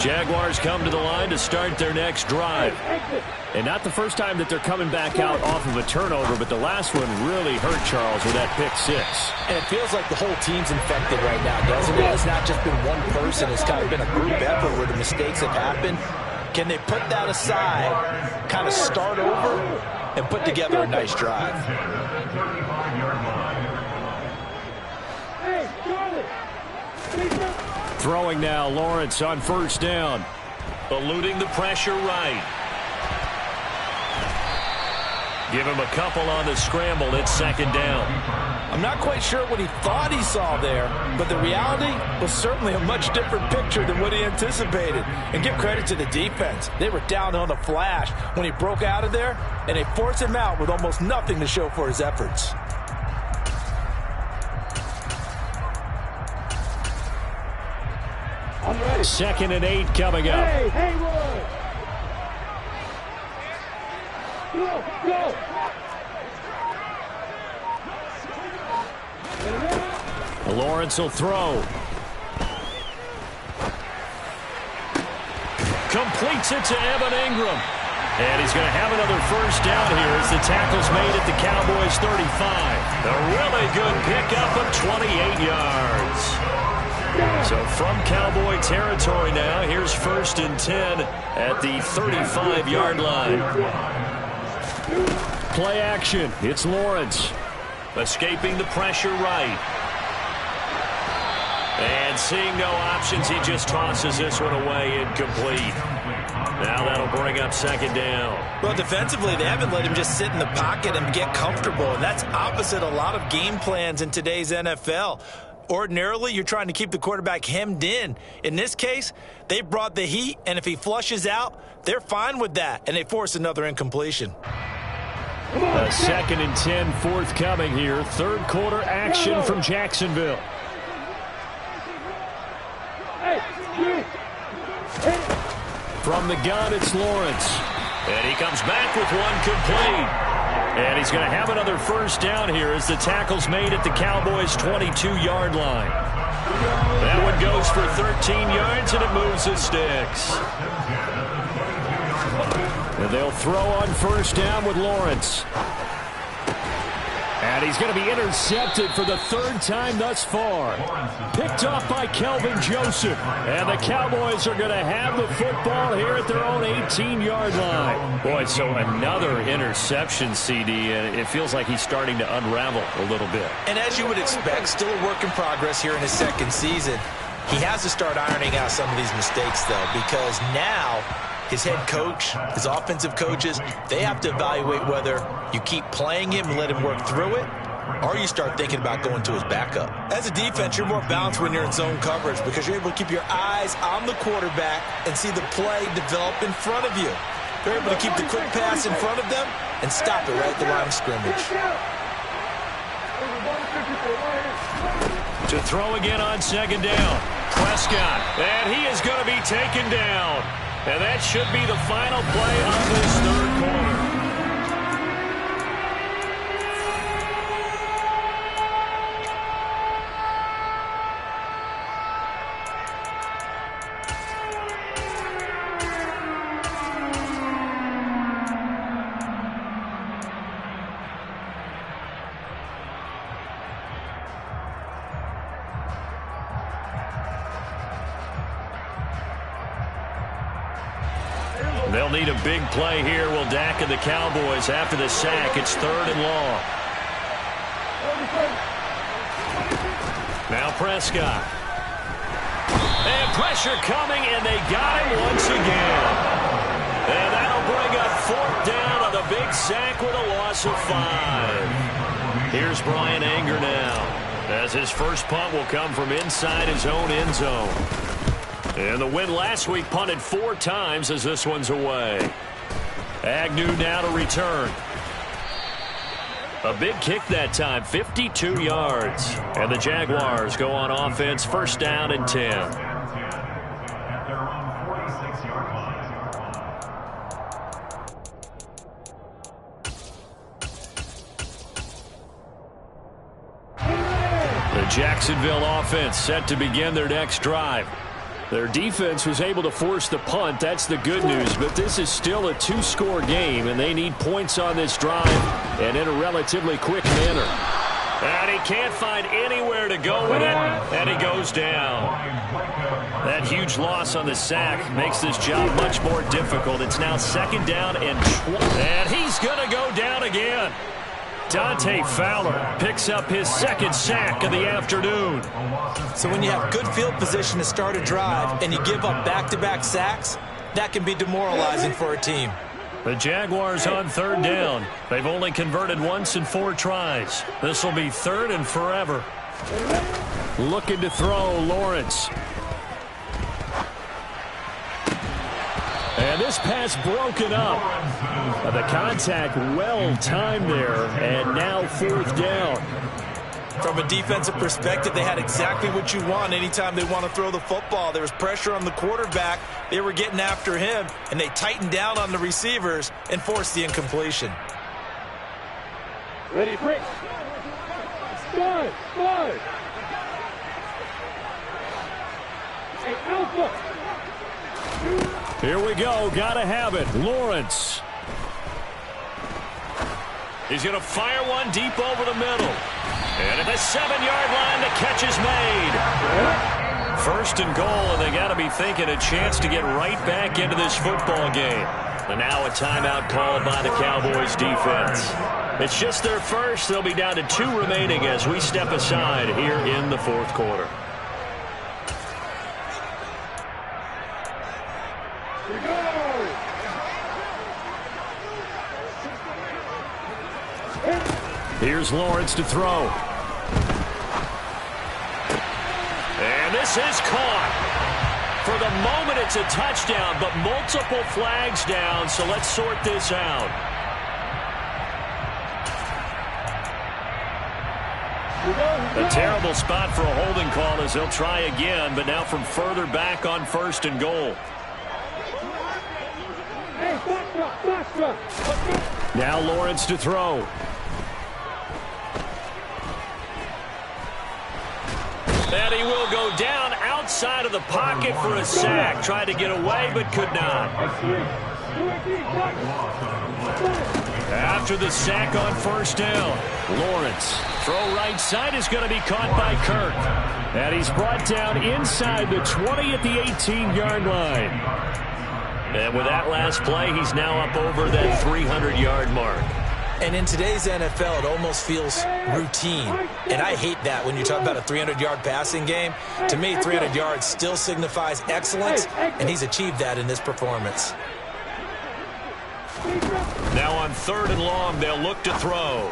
Jaguars come to the line to start their next drive. And not the first time that they're coming back out off of a turnover, but the last one really hurt Charles with that pick six. And it feels like the whole team's infected right now, doesn't it? It's not just been one person. It's kind of been a group effort where the mistakes have happened. Can they put that aside, kind of start over, and put together a nice drive? Throwing now, Lawrence on first down. Eluding the pressure right. Give him a couple on the scramble. It's second down. I'm not quite sure what he thought he saw there, but the reality was certainly a much different picture than what he anticipated. And give credit to the defense. They were down on the flash when he broke out of there, and they forced him out with almost nothing to show for his efforts. Second and 8 coming up. Go. Lawrence will throw. Completes it to Evan Ingram. And he's going to have another first down here as the tackle's made at the Cowboys 35. A really good pickup of 28 yards. So from Cowboy territory now, here's first and 10 at the 35-yard line. Play action. It's Lawrence. Escaping the pressure right. And seeing no options, he just tosses this one away incomplete. Now that'll bring up second down. Well, defensively, they haven't let him just sit in the pocket and get comfortable, and that's opposite a lot of game plans in today's NFL. Ordinarily, you're trying to keep the quarterback hemmed in. In this case, they brought the heat, and if he flushes out, they're fine with that, and they force another incompletion. A second and 10 forthcoming here. Third quarter action from Jacksonville. From the gun, it's Lawrence. And he comes back with one complete. And he's going to have another first down here as the tackle's made at the Cowboys' 22-yard line. That one goes for 13 yards, and it moves the sticks. And they'll throw on first down with Lawrence. And he's going to be intercepted for the third time thus far. Picked off by Kelvin Joseph. And the Cowboys are going to have the football here at their own 18-yard line. Boy, so another interception, CD, and it feels like he's starting to unravel a little bit. And as you would expect, still a work in progress here in his second season. He has to start ironing out some of these mistakes, though, because now his head coach, his offensive coaches, they have to evaluate whether you keep playing him and let him work through it, or you start thinking about going to his backup. As a defense, you're more balanced when you're in zone coverage because you're able to keep your eyes on the quarterback and see the play develop in front of you. You're able to keep the quick pass in front of them and stop it right at the line of scrimmage. To throw again on second down. Prescott, and he is going to be taken down. And that should be the final play of this third quarter. They'll need a big play here. Will Dak and the Cowboys after the sack. It's third and long. Now Prescott. And pressure coming, and they got him once again. And that'll bring up fourth down on the big sack with a loss of 5. Here's Brian Anger now, as his first punt will come from inside his own end zone. And the win last week punted 4 times as this one's away. Agnew now to return. A big kick that time, 52 yards. And the Jaguars go on offense, first down and 10. The Jacksonville offense set to begin their next drive. Their defense was able to force the punt. That's the good news. But this is still a two-score game, and they need points on this drive and in a relatively quick manner. And he can't find anywhere to go with it, and he goes down. That huge loss on the sack makes this job much more difficult. It's now 2nd down and 20. And he's going to go down again. Dante Fowler picks up his 2nd sack of the afternoon. So when you have good field position to start a drive and you give up back-to-back sacks, that can be demoralizing for a team. The Jaguars on 3rd down. They've only converted once in 4 tries. This will be 3rd and forever. Looking to throw, Lawrence. And this pass broken up. The contact well timed there, and now 4th down. From a defensive perspective, they had exactly what you want anytime they want to throw the football. There was pressure on the quarterback. They were getting after him, and they tightened down on the receivers and forced the incompletion. Ready, break. Slide. Hey, Alpha. Here we go. Gotta have it. Lawrence. He's going to fire one deep over the middle. And at the 7-yard line, the catch is made. 1st and goal, and they got to be thinking a chance to get right back into this football game. And now a timeout called by the Cowboys defense. It's just their first. They'll be down to 2 remaining as we step aside here in the 4th quarter. Here's Lawrence to throw. And this is caught. For the moment, it's a touchdown, but multiple flags down, so let's sort this out. A terrible spot for a holding call as they'll try again, but now from further back on 1st and goal. Now Lawrence to throw. And he will go down outside of the pocket for a sack. Tried to get away, but could not. After the sack on 1st down, Lawrence. Throw right side is going to be caught by Kirk. And he's brought down inside the 20 at the 18-yard line. And with that last play, he's now up over that 300-yard mark. And in today's NFL, it almost feels routine. And I hate that when you talk about a 300-yard passing game. To me, 300 yards still signifies excellence, and he's achieved that in this performance. Now on 3rd and long, they'll look to throw.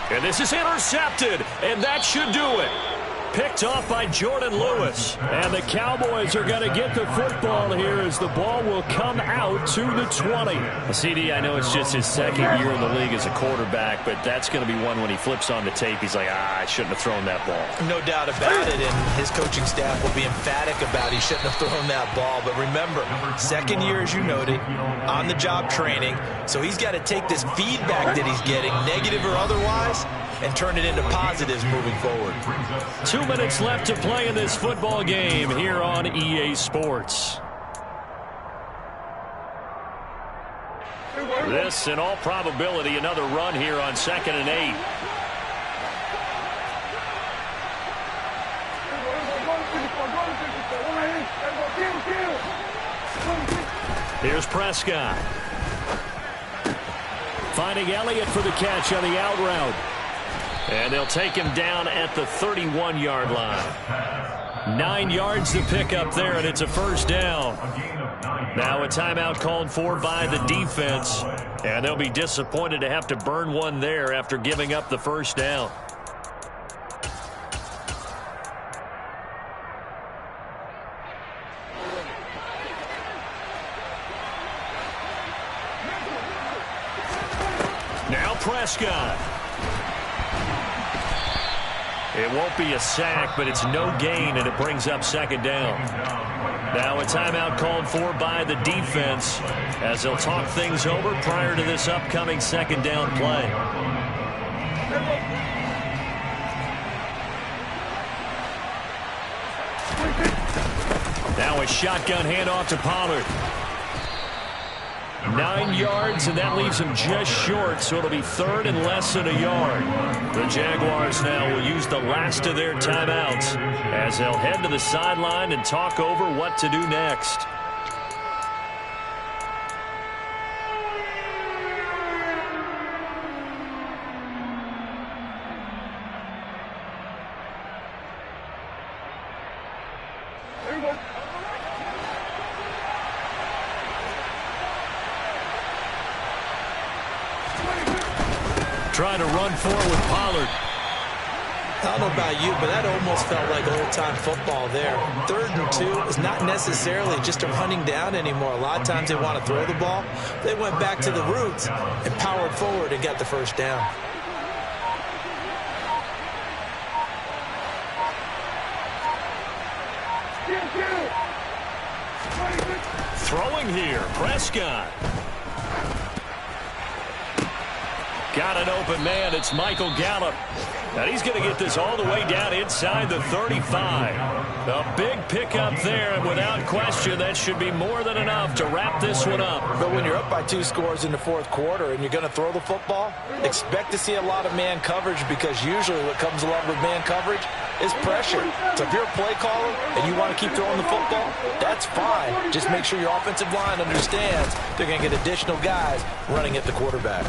And this is intercepted, and that should do it. Picked off by Jordan Lewis. And the Cowboys are going to get the football here as the ball will come out to the 20. CD, I know it's just his 2nd year in the league as a quarterback, but that's going to be one when he flips on the tape. He's like, I shouldn't have thrown that ball. No doubt about it, and his coaching staff will be emphatic about he shouldn't have thrown that ball. But remember, 2nd year, as you noted, on-the-job training. So he's got to take this feedback that he's getting, negative or otherwise, and turn it into positives moving forward. 2 minutes left to play in this football game here on EA Sports. This, in all probability, another run here on 2nd and 8. Here's Prescott. Finding Elliott for the catch on the out route. And they'll take him down at the 31-yard line. 9 yards to pick up there, and it's a 1st down. Now a timeout called for by the defense, and they'll be disappointed to have to burn one there after giving up the 1st down. Now Prescott. It won't be a sack, but it's no gain, and it brings up 2nd down. Now a timeout called for by the defense as they'll talk things over prior to this upcoming 2nd down play. Now a shotgun handoff to Pollard. 9 yards, and that leaves him just short, so it'll be third and less than a yard. The Jaguars now will use the last of their timeouts as they'll head to the sideline and talk over what to do next. Trying to run forward with Pollard. I don't know about you, but that almost felt like old-time football there. 3rd and 2 is not necessarily just a running down anymore. A lot of times they want to throw the ball. They went back to the roots and powered forward and got the first down. Throwing here, Prescott. Got an open man. It's Michael Gallup. And he's going to get this all the way down inside the 35. A big pickup there, and without question, that should be more than enough to wrap this one up. But when you're up by 2 scores in the 4th quarter and you're going to throw the football, expect to see a lot of man coverage, because usually what comes along with man coverage is pressure. So if you're a play caller and you want to keep throwing the football, that's fine. Just make sure your offensive line understands they're going to get additional guys running at the quarterback.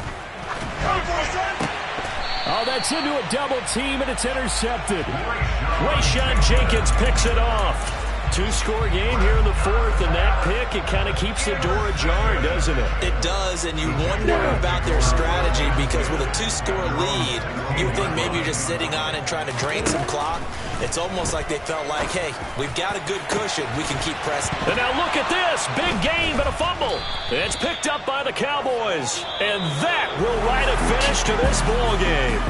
Oh, that's into a double team, and it's intercepted. Rayshawn Jenkins picks it off. 2-score game here in the 4th, and that pick, it kind of keeps the door ajar, doesn't it? It does, and you wonder about their strategy, because with a 2-score lead, you think maybe you're just sitting on and trying to drain some clock. It's almost like they felt like, hey, we've got a good cushion. We can keep pressing. And now look at this. Big gain, but a fumble. It's picked up by the Cowboys. And that will write a finish to this ball game.